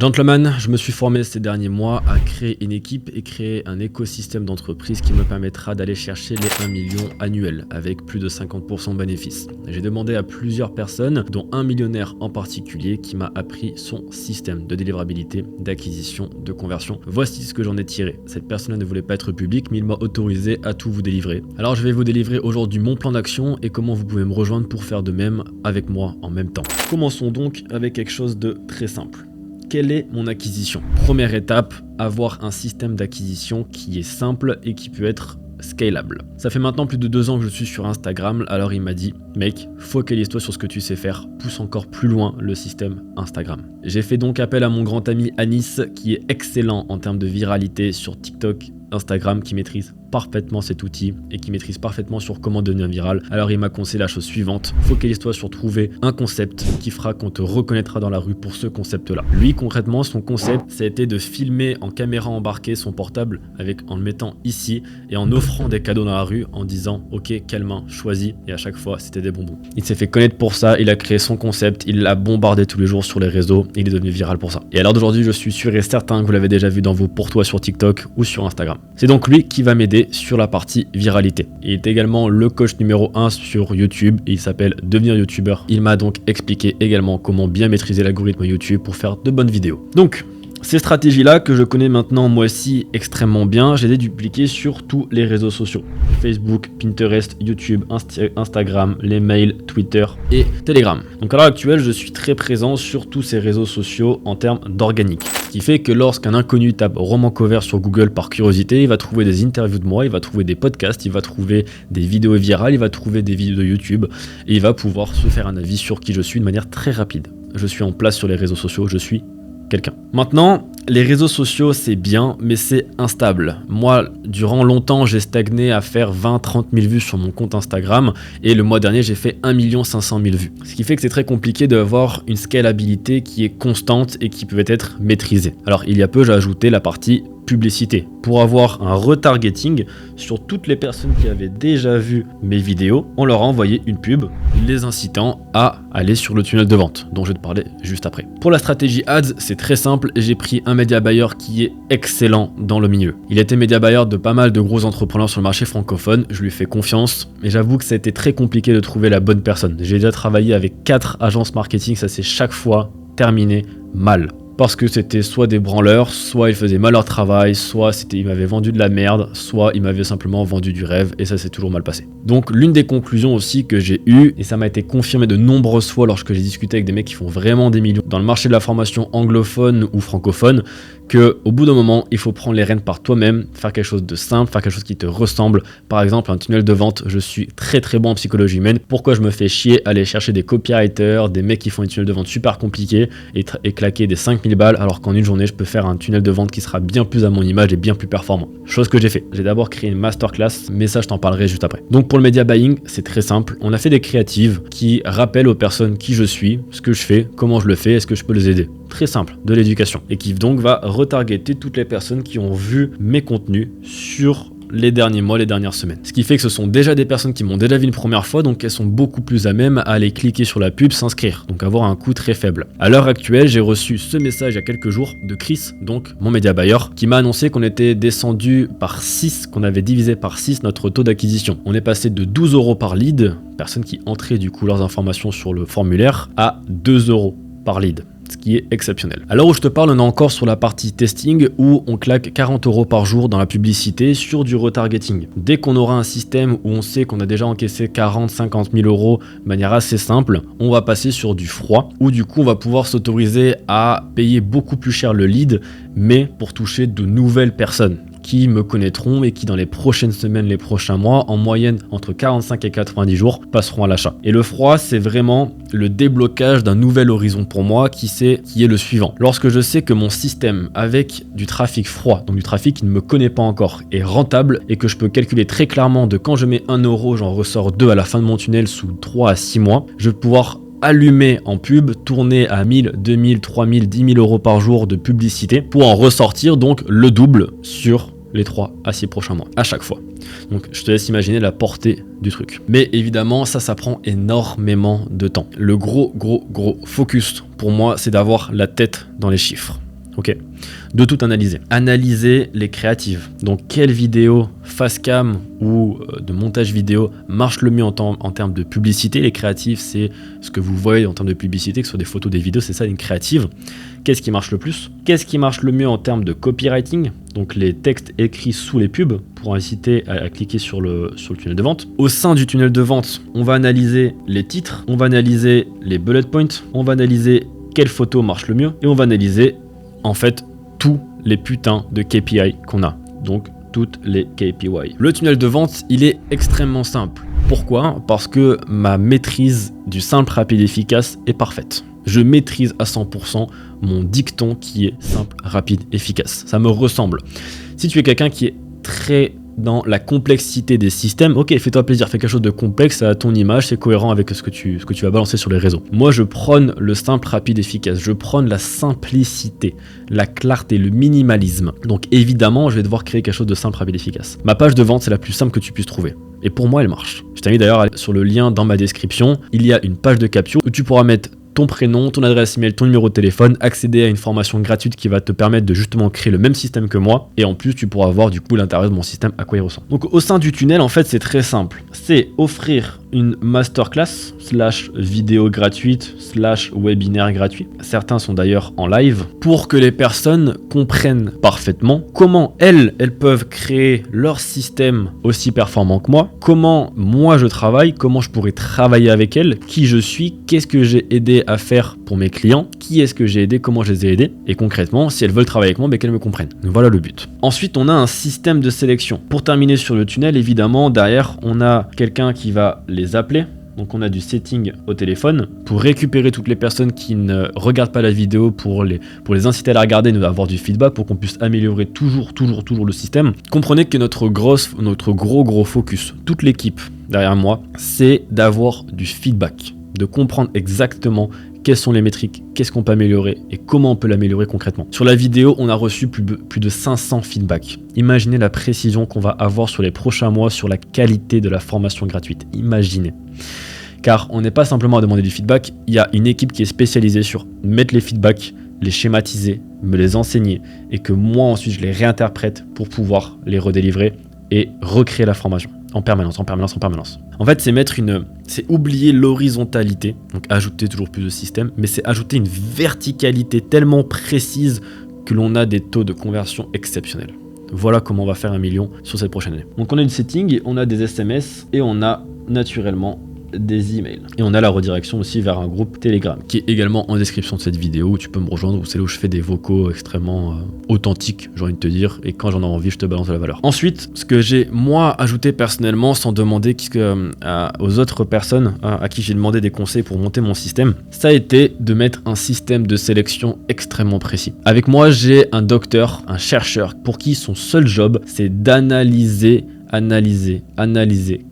Gentleman, je me suis formé ces derniers mois à créer une équipe et créer un écosystème d'entreprise qui me permettra d'aller chercher les 1 million annuels avec plus de 50% de bénéfices. J'ai demandé à plusieurs personnes, dont un millionnaire en particulier, qui m'a appris son système de délivrabilité, d'acquisition, de conversion. Voici ce que j'en ai tiré. Cette personne ne voulait pas être publique, mais il m'a autorisé à tout vous délivrer. Alors je vais vous délivrer aujourd'hui mon plan d'action et comment vous pouvez me rejoindre pour faire de même avec moi en même temps. Commençons donc avec quelque chose de très simple. Quelle est mon acquisition? Première étape, avoir un système d'acquisition qui est simple et qui peut être scalable. Ça fait maintenant plus de 2 ans que je suis sur Instagram, alors il m'a dit « Mec, focalise-toi sur ce que tu sais faire, pousse encore plus loin le système Instagram ». J'ai fait donc appel à mon grand ami Anis, qui est excellent en termes de viralité sur TikTok, Instagram, qui maîtrise parfaitement cet outil et qui maîtrise parfaitement sur comment devenir viral. Alors il m'a conseillé la chose suivante: focalise-toi sur trouver un concept qui fera qu'on te reconnaîtra dans la rue pour ce concept-là. Lui concrètement, son concept, ça a été de filmer en caméra embarquée son portable en le mettant ici et en offrant des cadeaux dans la rue en disant ok, quelle main choisis, et à chaque fois c'était des bonbons. Il s'est fait connaître pour ça, il a créé son concept, il l'a bombardé tous les jours sur les réseaux et il est devenu viral pour ça. Et à l'heure d'aujourd'hui, je suis sûr et certain que vous l'avez déjà vu dans vos pour toi sur TikTok ou sur Instagram. C'est donc lui qui va m'aider sur la partie viralité. Il est également le coach numéro 1 sur YouTube et il s'appelle Devenir YouTubeur. Il m'a donc expliqué également comment bien maîtriser l'algorithme YouTube pour faire de bonnes vidéos. Donc, ces stratégies-là que je connais maintenant moi aussi extrêmement bien, je les ai dupliquées sur tous les réseaux sociaux. Facebook, Pinterest, YouTube, Instagram, les mails, Twitter et Telegram. Donc à l'heure actuelle, je suis très présent sur tous ces réseaux sociaux en termes d'organique. Ce qui fait que lorsqu'un inconnu tape Roman Cover sur Google par curiosité, il va trouver des interviews de moi, il va trouver des podcasts, il va trouver des vidéos virales, il va trouver des vidéos de YouTube et il va pouvoir se faire un avis sur qui je suis de manière très rapide. Je suis en place sur les réseaux sociaux, je suis quelqu'un. Maintenant, les réseaux sociaux c'est bien, mais c'est instable. Moi, durant longtemps, j'ai stagné à faire 20-30 000 vues sur mon compte Instagram et le mois dernier, j'ai fait 1 500 000 vues. Ce qui fait que c'est très compliqué d'avoir une scalabilité qui est constante et qui peut être maîtrisée. Alors, il y a peu, j'ai ajouté la partie publicité pour avoir un retargeting sur toutes les personnes qui avaient déjà vu mes vidéos. On leur a envoyé une pub les incitant à aller sur le tunnel de vente dont je vais te parler juste après. Pour la stratégie ads, c'est très simple. J'ai pris un média buyer qui est excellent dans le milieu. Il était média buyer de pas mal de gros entrepreneurs sur le marché francophone. Je lui fais confiance, mais j'avoue que ça a été très compliqué de trouver la bonne personne. J'ai déjà travaillé avec 4 agences marketing, ça s'est chaque fois terminé mal. Parce que c'était soit des branleurs, soit ils faisaient mal leur travail, soit ils m'avaient vendu de la merde, soit ils m'avaient simplement vendu du rêve, et ça s'est toujours mal passé. Donc l'une des conclusions aussi que j'ai eues, et ça m'a été confirmé de nombreuses fois lorsque j'ai discuté avec des mecs qui font vraiment des millions dans le marché de la formation anglophone ou francophone, qu'au bout d'un moment, il faut prendre les rênes par toi-même, faire quelque chose de simple, faire quelque chose qui te ressemble. Par exemple, un tunnel de vente, je suis très très bon en psychologie humaine. Pourquoi je me fais chier aller chercher des copywriters, des mecs qui font un tunnel de vente super compliqué et claquer des 5000 balles, alors qu'en une journée, je peux faire un tunnel de vente qui sera bien plus à mon image et bien plus performant. Chose que j'ai fait. J'ai d'abord créé une masterclass, mais ça, je t'en parlerai juste après. Donc pour le media buying, c'est très simple. On a fait des créatives qui rappellent aux personnes qui je suis, ce que je fais, comment je le fais, est-ce que je peux les aider. Très simple, de l'éducation. Et qui donc va retargeter toutes les personnes qui ont vu mes contenus sur les derniers mois, les dernières semaines. Ce qui fait que ce sont déjà des personnes qui m'ont déjà vu une première fois, donc elles sont beaucoup plus à même à aller cliquer sur la pub, s'inscrire, donc avoir un coût très faible. À l'heure actuelle, j'ai reçu ce message il y a quelques jours de Chris, donc mon média buyer, qui m'a annoncé qu'on était descendu par 6, qu'on avait divisé par 6 notre taux d'acquisition. On est passé de 12 € par lead, personnes qui entraient du coup leurs informations sur le formulaire, à 2 € par lead. Ce qui est exceptionnel. À l'heure où je te parle, on est encore sur la partie testing où on claque 40 € par jour dans la publicité sur du retargeting. Dès qu'on aura un système où on sait qu'on a déjà encaissé 40-50 000 € de manière assez simple, on va passer sur du froid où du coup on va pouvoir s'autoriser à payer beaucoup plus cher le lead, mais pour toucher de nouvelles personnes qui me connaîtront et qui dans les prochaines semaines, les prochains mois, en moyenne entre 45 et 90 jours, passeront à l'achat. Et le froid, c'est vraiment le déblocage d'un nouvel horizon pour moi qui est le suivant. Lorsque je sais que mon système avec du trafic froid, donc du trafic qui ne me connaît pas encore, est rentable et que je peux calculer très clairement de quand je mets 1 €, j'en ressors 2 à la fin de mon tunnel sous 3 à 6 mois, je vais pouvoir allumer en pub, tourner à 1000, 2000, 3000, 10 000 € par jour de publicité pour en ressortir donc le double sur les 3 à 6 prochains mois, à chaque fois. Donc je te laisse imaginer la portée du truc. Mais évidemment, ça prend énormément de temps. Le gros focus pour moi, c'est d'avoir la tête dans les chiffres. Ok, de tout analyser. Analyser les créatives. Donc, quelle vidéo face cam ou de montage vidéo marche le mieux en termes de publicité. Les créatives, c'est ce que vous voyez en termes de publicité, que ce soit des photos, des vidéos, c'est ça une créative. Qu'est-ce qui marche le plus? Qu'est-ce qui marche le mieux en termes de copywriting? Donc, les textes écrits sous les pubs pour inciter à cliquer sur le tunnel de vente. Au sein du tunnel de vente, on va analyser les titres, on va analyser les bullet points, on va analyser quelle photo marche le mieux et on va analyser en fait tous les putains de KPI qu'on a. Donc toutes les KPI. Le tunnel de vente, il est extrêmement simple. Pourquoi? Parce que ma maîtrise du simple, rapide, efficace est parfaite. Je maîtrise à 100% mon dicton qui est simple, rapide, efficace. Ça me ressemble. Si tu es quelqu'un qui est très dans la complexité des systèmes, ok, fais-toi plaisir, fais quelque chose de complexe à ton image, c'est cohérent avec ce que tu vas balancer sur les réseaux. Moi, je prône le simple, rapide, efficace. Je prône la simplicité, la clarté, le minimalisme. Donc évidemment, je vais devoir créer quelque chose de simple, rapide, efficace. Ma page de vente, c'est la plus simple que tu puisses trouver. Et pour moi, elle marche. Je t'invite d'ailleurs à aller sur le lien dans ma description. Il y a une page de capture où tu pourras mettre ton prénom, ton adresse email, ton numéro de téléphone, accéder à une formation gratuite qui va te permettre de justement créer le même système que moi, et en plus tu pourras voir du coup l'intérieur de mon système, à quoi il ressemble. Donc au sein du tunnel, en fait, c'est très simple. C'est offrir une masterclass / vidéo gratuite / webinaire gratuit. Certains sont d'ailleurs en live pour que les personnes comprennent parfaitement comment elles peuvent créer leur système aussi performant que moi, comment moi je travaille, comment je pourrais travailler avec elles, qui je suis, qu'est-ce que j'ai aidé à faire pour mes clients, qui est-ce que j'ai aidé, comment je les ai aidés, et concrètement, si elles veulent travailler avec moi, qu'elles me comprennent. Donc voilà le but. Ensuite, on a un système de sélection. Pour terminer sur le tunnel, évidemment, derrière, on a quelqu'un qui va les appeler. Donc on a du setting au téléphone pour récupérer toutes les personnes qui ne regardent pas la vidéo, pour les inciter à la regarder, nous avoir du feedback pour qu'on puisse améliorer toujours le système. Comprenez que notre gros focus, toute l'équipe derrière moi, c'est d'avoir du feedback, de comprendre exactement quelles sont les métriques, qu'est-ce qu'on peut améliorer et comment on peut l'améliorer concrètement. Sur la vidéo, on a reçu plus de 500 feedbacks. Imaginez la précision qu'on va avoir sur les prochains mois sur la qualité de la formation gratuite. Imaginez. Car on n'est pas simplement à demander du feedback, il y a une équipe qui est spécialisée sur mettre les feedbacks, les schématiser, me les enseigner et que moi ensuite je les réinterprète pour pouvoir les redélivrer et recréer la formation. En permanence. En fait, c'est oublier l'horizontalité, donc ajouter toujours plus de systèmes, mais c'est ajouter une verticalité tellement précise que l'on a des taux de conversion exceptionnels. Voilà comment on va faire 1 million sur cette prochaine année. Donc on a du setting, on a des SMS et on a naturellement des emails. Et on a la redirection aussi vers un groupe Telegram qui est également en description de cette vidéo où tu peux me rejoindre, où c'est là où je fais des vocaux extrêmement authentiques, j'ai envie de te dire, et quand j'en ai envie, je te balance la valeur. Ensuite, ce que j'ai moi ajouté personnellement sans demander aux autres personnes à qui j'ai demandé des conseils pour monter mon système, ça a été de mettre un système de sélection extrêmement précis. Avec moi, j'ai un docteur, un chercheur pour qui son seul job, c'est d'analyser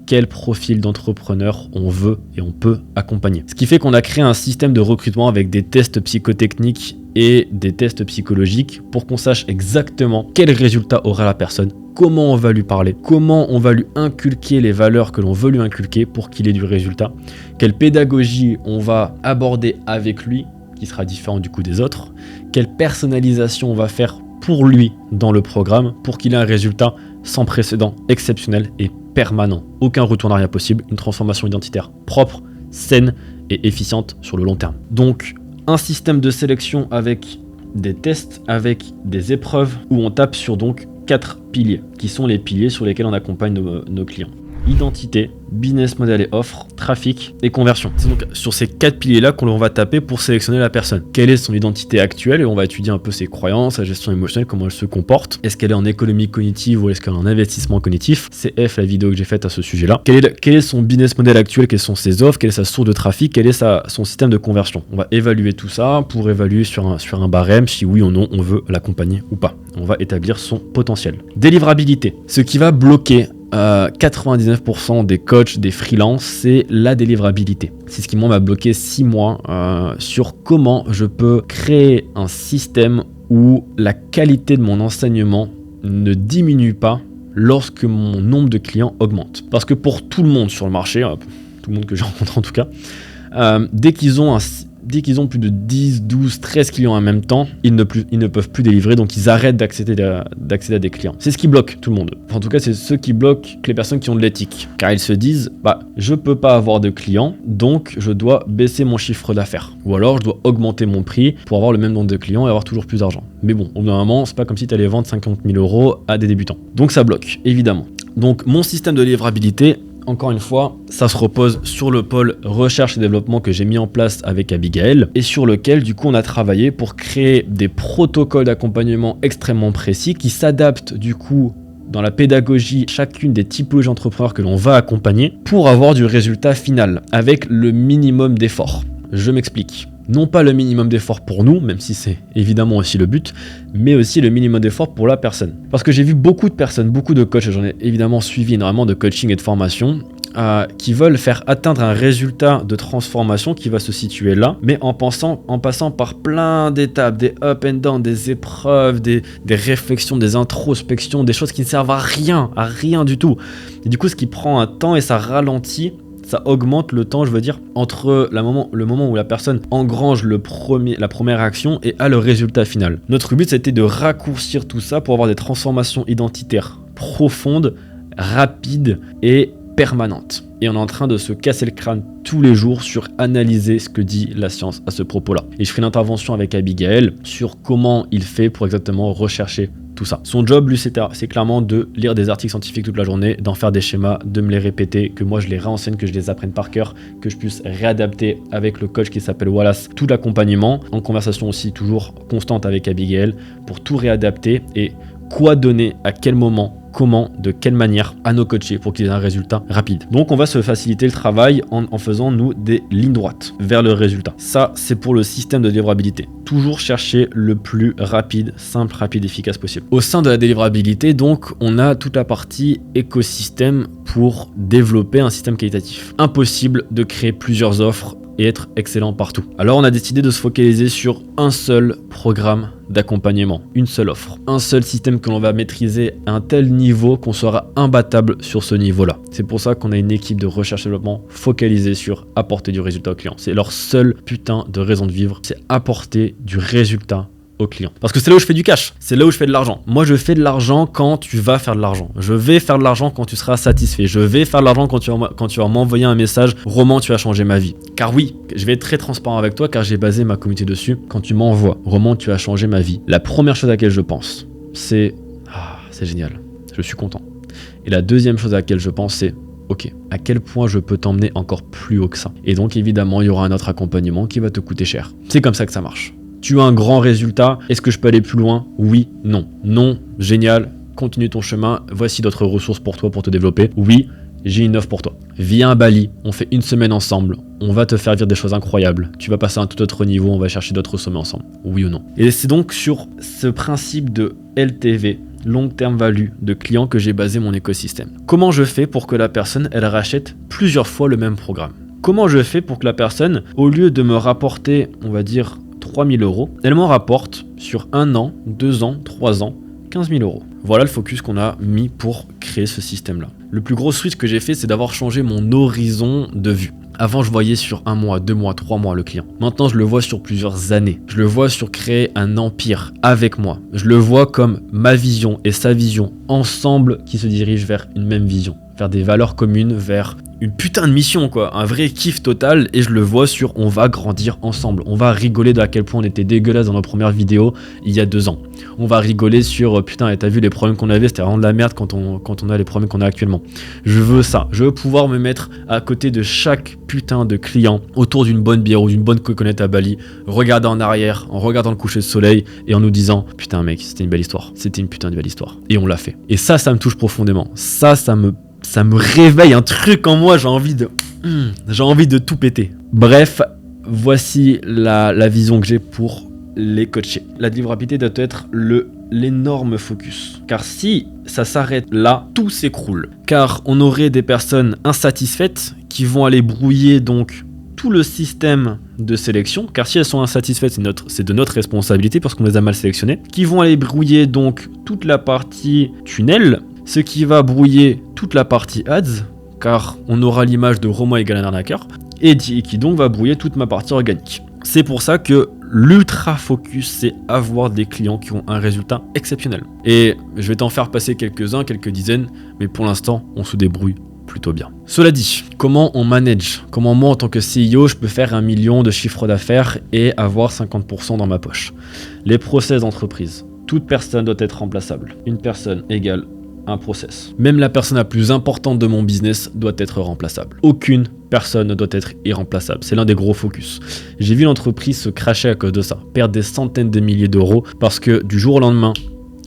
quel profil d'entrepreneur on veut et on peut accompagner. Ce qui fait qu'on a créé un système de recrutement avec des tests psychotechniques et des tests psychologiques pour qu'on sache exactement quel résultat aura la personne, comment on va lui parler, comment on va lui inculquer les valeurs que l'on veut lui inculquer pour qu'il ait du résultat, quelle pédagogie on va aborder avec lui qui sera différent du coup des autres, quelle personnalisation on va faire pour lui dans le programme pour qu'il ait un résultat sans précédent, exceptionnel et permanent. Aucun retour en arrière possible, une transformation identitaire propre, saine et efficiente sur le long terme. Donc, un système de sélection avec des tests, avec des épreuves où on tape sur donc 4 piliers qui sont les piliers sur lesquels on accompagne nos clients. Identité, business model et offre, trafic et conversion. C'est donc sur ces 4 piliers-là qu'on va taper pour sélectionner la personne. Quelle est son identité actuelle? Et on va étudier un peu ses croyances, sa gestion émotionnelle, comment elle se comporte. Est-ce qu'elle est en économie cognitive ou est-ce qu'elle est en investissement cognitif? C'est la vidéo que j'ai faite à ce sujet-là. Quel est son business model actuel? Quelles sont ses offres? Quelle est sa source de trafic? Quel est son système de conversion? On va évaluer tout ça pour évaluer sur un barème si oui ou non on veut l'accompagner ou pas. On va établir son potentiel. Délivrabilité. Ce qui va bloquer 99% des coachs, des freelances, c'est la délivrabilité. C'est ce qui m'a bloqué 6 mois sur comment je peux créer un système où la qualité de mon enseignement ne diminue pas lorsque mon nombre de clients augmente. Parce que pour tout le monde sur le marché, tout le monde que j'ai rencontré en tout cas, dès qu'ils ont dès qu'ils ont plus de 10, 12, 13 clients en même temps, ils ne peuvent plus délivrer, donc ils arrêtent d'accéder à des clients. C'est ce qui bloque tout le monde. En tout cas, c'est ceux qui bloquent les personnes qui ont de l'éthique. Car ils se disent, je peux pas avoir de clients, donc je dois baisser mon chiffre d'affaires. Ou alors, je dois augmenter mon prix pour avoir le même nombre de clients et avoir toujours plus d'argent. Mais bon, au bout d'un moment, c'est pas comme si tu allais vendre 50 000 € à des débutants. Donc ça bloque, évidemment. Donc mon système de livrabilité, encore une fois, ça se repose sur le pôle recherche et développement que j'ai mis en place avec Abigail et sur lequel du coup on a travaillé pour créer des protocoles d'accompagnement extrêmement précis qui s'adaptent du coup dans la pédagogie chacune des typologies d'entrepreneurs que l'on va accompagner pour avoir du résultat final avec le minimum d'efforts. Je m'explique. Non pas le minimum d'effort pour nous, même si c'est évidemment aussi le but, mais aussi le minimum d'effort pour la personne. Parce que j'ai vu beaucoup de personnes, beaucoup de coachs, et j'en ai évidemment suivi énormément de coaching et de formation, qui veulent faire atteindre un résultat de transformation qui va se situer là, mais en passant par plein d'étapes, des up and down, des épreuves, des réflexions, des introspections, des choses qui ne servent à rien du tout. Et du coup, ce qui prend un temps et ça ralentit, ça augmente le temps, je veux dire, entre le moment où la personne engrange la première action et a le résultat final. Notre but, c'était de raccourcir tout ça pour avoir des transformations identitaires profondes, rapides et permanentes. Et on est en train de se casser le crâne tous les jours sur analyser ce que dit la science à ce propos-là. Et je ferai une intervention avec Abigail sur comment il fait pour exactement rechercher tout ça. Son job, lui, c'est clairement de lire des articles scientifiques toute la journée, d'en faire des schémas, de me les répéter, que moi je les réenseigne, que je les apprenne par cœur, que je puisse réadapter avec le coach qui s'appelle Wallace, tout l'accompagnement, en conversation aussi toujours constante avec Abigail, pour tout réadapter et quoi donner, à quel moment, comment, de quelle manière à nos coachés pour qu'ils aient un résultat rapide. Donc on va se faciliter le travail en faisant nous des lignes droites vers le résultat. Ça, c'est pour le système de délivrabilité. Toujours chercher le plus rapide, simple, rapide, efficace possible. Au sein de la délivrabilité, donc, on a toute la partie écosystème pour développer un système qualitatif. Impossible de créer plusieurs offres et être excellent partout. Alors on a décidé de se focaliser sur un seul programme d'accompagnement, une seule offre, un seul système que l'on va maîtriser à un tel niveau qu'on sera imbattable sur ce niveau-là. C'est pour ça qu'on a une équipe de recherche et développement focalisée sur apporter du résultat aux clients. C'est leur seule putain de raison de vivre, c'est apporter du résultat aux clients. Parce que c'est là où je fais du cash, c'est là où je fais de l'argent. Moi, je fais de l'argent quand tu vas faire de l'argent. Je vais faire de l'argent quand tu seras satisfait. Je vais faire de l'argent quand tu vas m'envoyer un message « Roman, tu as changé ma vie ». Car oui, je vais être très transparent avec toi car j'ai basé ma communauté dessus. Quand tu m'envoies « Roman, tu as changé ma vie », la première chose à laquelle je pense, c'est « c'est génial, je suis content ». Et la deuxième chose à laquelle je pense, c'est ok, à quel point je peux t'emmener encore plus haut que ça. Et donc évidemment, il y aura un autre accompagnement qui va te coûter cher. C'est comme ça que ça marche. Tu as un grand résultat, est-ce que je peux aller plus loin? Oui, non. Non, génial, continue ton chemin, voici d'autres ressources pour toi pour te développer. Oui, j'ai une offre pour toi. Viens à Bali, on fait une semaine ensemble, on va te faire vivre des choses incroyables. Tu vas passer à un tout autre niveau, on va chercher d'autres sommets ensemble. Oui ou non? Et c'est donc sur ce principe de LTV, long term value, de clients que j'ai basé mon écosystème. Comment je fais pour que la personne, elle rachète plusieurs fois le même programme? Comment je fais pour que la personne, au lieu de me rapporter, on va dire, 3 000 €, elle m'en rapporte sur 1 an, 2 ans, 3 ans, 15 000 €. Voilà le focus qu'on a mis pour créer ce système-là. Le plus gros switch que j'ai fait, c'est d'avoir changé mon horizon de vue. Avant, je voyais sur 1 mois, 2 mois, 3 mois le client. Maintenant, je le vois sur plusieurs années. Je le vois sur créer un empire avec moi. Je le vois comme ma vision et sa vision ensemble qui se dirigent vers une même vision, vers des valeurs communes, vers une putain de mission quoi, un vrai kiff total. Et je le vois sur on va grandir ensemble, on va rigoler de à quel point on était dégueulasse dans nos premières vidéos il y a 2 ans. On va rigoler sur putain, et t'as vu les problèmes qu'on avait, c'était vraiment de la merde quand on a les problèmes qu'on a actuellement. Je veux ça, je veux pouvoir me mettre à côté de chaque putain de client autour d'une bonne bière ou d'une bonne coconut à Bali, regarder en arrière, en regardant le coucher de soleil et en nous disant putain mec, c'était une belle histoire, c'était une putain de belle histoire. Et on l'a fait. Et ça me touche profondément. Ça me réveille un truc en moi, j'ai envie de tout péter. Bref, voici la vision que j'ai pour les coachés. La délivrabilité doit être l'énorme focus. Car si ça s'arrête là, tout s'écroule. Car on aurait des personnes insatisfaites qui vont aller brouiller donc tout le système de sélection, car si elles sont insatisfaites, c'est de notre responsabilité parce qu'on les a mal sélectionnées, qui vont aller brouiller donc toute la partie tunnel, ce qui va brouiller toute la partie ads, car on aura l'image de Romain égale un arnaqueur, et qui donc va brouiller toute ma partie organique. C'est pour ça que l'ultra focus, c'est avoir des clients qui ont un résultat exceptionnel. Et je vais t'en faire passer quelques-uns, quelques dizaines, mais pour l'instant, on se débrouille plutôt bien. Cela dit, comment on manage? Comment moi, en tant que CEO, je peux faire 1 million de chiffre d'affaires et avoir 50% dans ma poche? Les process d'entreprise. Toute personne doit être remplaçable. Une personne égale un process. Même la personne la plus importante de mon business doit être remplaçable. Aucune personne ne doit être irremplaçable. C'est l'un des gros focus. J'ai vu l'entreprise se cracher à cause de ça, perdre des centaines de milliers d'euros parce que du jour au lendemain,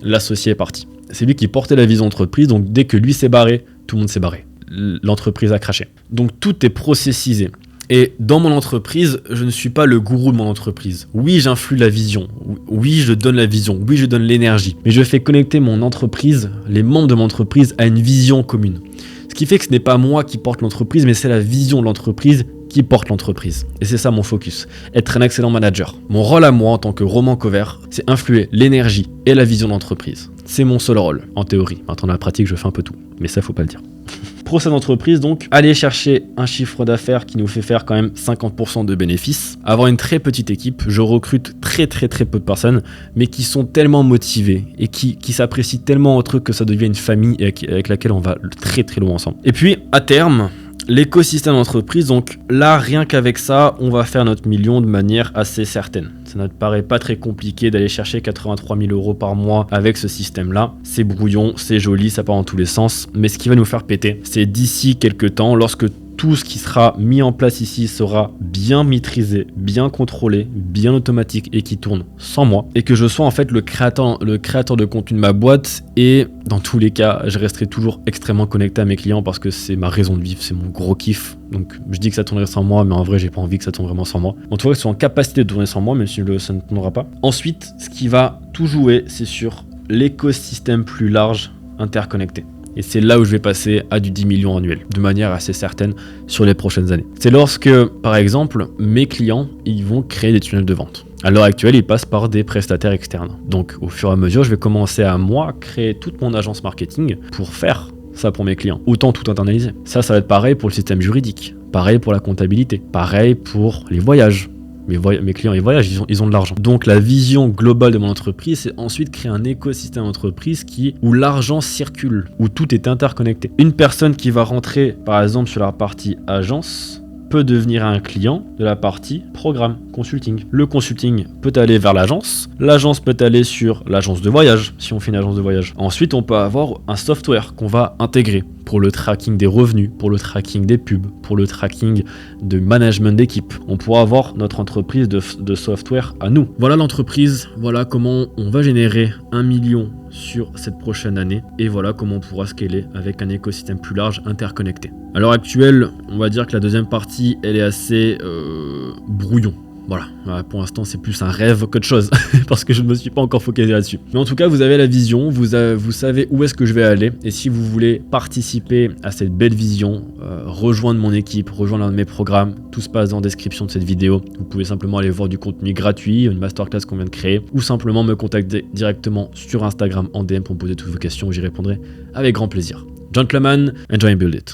l'associé est parti. C'est lui qui portait la vision d'entreprise, donc dès que lui s'est barré, tout le monde s'est barré. L'entreprise a craché. Donc tout est processisé. Et dans mon entreprise, je ne suis pas le gourou de mon entreprise. Oui, j'influe la vision. Oui, je donne la vision. Oui, je donne l'énergie. Mais je fais connecter mon entreprise, les membres de mon entreprise, à une vision commune. Ce qui fait que ce n'est pas moi qui porte l'entreprise, mais c'est la vision de l'entreprise qui porte l'entreprise. Et c'est ça mon focus, être un excellent manager. Mon rôle à moi en tant que Roman Cover, c'est influer l'énergie et la vision de l'entreprise. C'est mon seul rôle, en théorie. Maintenant, dans la pratique, je fais un peu tout. Mais ça, faut pas le dire. Procès d'entreprise, donc, aller chercher un chiffre d'affaires qui nous fait faire quand même 50% de bénéfices. Avoir une très petite équipe. Je recrute très peu de personnes, mais qui sont tellement motivées et qui s'apprécient tellement entre eux que ça devient une famille avec laquelle on va très loin ensemble. Et puis, à terme, l'écosystème d'entreprise, donc là, rien qu'avec ça, on va faire notre million de manière assez certaine. Ça ne te paraît pas très compliqué d'aller chercher 83 000 euros par mois avec ce système-là. C'est brouillon, c'est joli, ça part dans tous les sens. Mais ce qui va nous faire péter, c'est d'ici quelques temps, lorsque tout ce qui sera mis en place ici sera bien maîtrisé, bien contrôlé, bien automatique et qui tourne sans moi. Et que je sois en fait le créateur de contenu de ma boîte. Et dans tous les cas, je resterai toujours extrêmement connecté à mes clients parce que c'est ma raison de vivre, c'est mon gros kiff. Donc je dis que ça tournerait sans moi, mais en vrai, j'ai pas envie que ça tourne vraiment sans moi. En tout cas, ils sont en capacité de tourner sans moi, même si ça ne tournera pas. Ensuite, ce qui va tout jouer, c'est sur l'écosystème plus large interconnecté. Et c'est là où je vais passer à du 10 millions annuel, de manière assez certaine sur les prochaines années. C'est lorsque, par exemple, mes clients, ils vont créer des tunnels de vente. À l'heure actuelle, ils passent par des prestataires externes. Donc, au fur et à mesure, je vais commencer à, moi, créer toute mon agence marketing pour faire ça pour mes clients. Autant tout internaliser. Ça va être pareil pour le système juridique, pareil pour la comptabilité, pareil pour les voyages. Mes clients, ils voyagent, ils ont de l'argent. Donc la vision globale de mon entreprise, c'est ensuite créer un écosystème d'entreprise où l'argent circule, où tout est interconnecté. Une personne qui va rentrer, par exemple, sur la partie agence, peut devenir un client de la partie programme, consulting. Le consulting peut aller vers l'agence peut aller sur l'agence de voyage, si on fait une agence de voyage. Ensuite, on peut avoir un software qu'on va intégrer pour le tracking des revenus, pour le tracking des pubs, pour le tracking de management d'équipe. On pourra avoir notre entreprise de software à nous. Voilà l'entreprise, voilà comment on va générer 1 million sur cette prochaine année et voilà comment on pourra scaler avec un écosystème plus large interconnecté. À l'heure actuelle, on va dire que la deuxième partie, elle est assez brouillon. Voilà, pour l'instant c'est plus un rêve qu'autre chose parce que je ne me suis pas encore focalisé là-dessus. Mais en tout cas, vous avez la vision, vous savez où est-ce que je vais aller et si vous voulez participer à cette belle vision, rejoindre mon équipe, rejoindre l'un de mes programmes, tout se passe dans la description de cette vidéo. Vous pouvez simplement aller voir du contenu gratuit, une masterclass qu'on vient de créer ou simplement me contacter directement sur Instagram en DM pour me poser toutes vos questions, j'y répondrai avec grand plaisir. Gentlemen, enjoy and build it.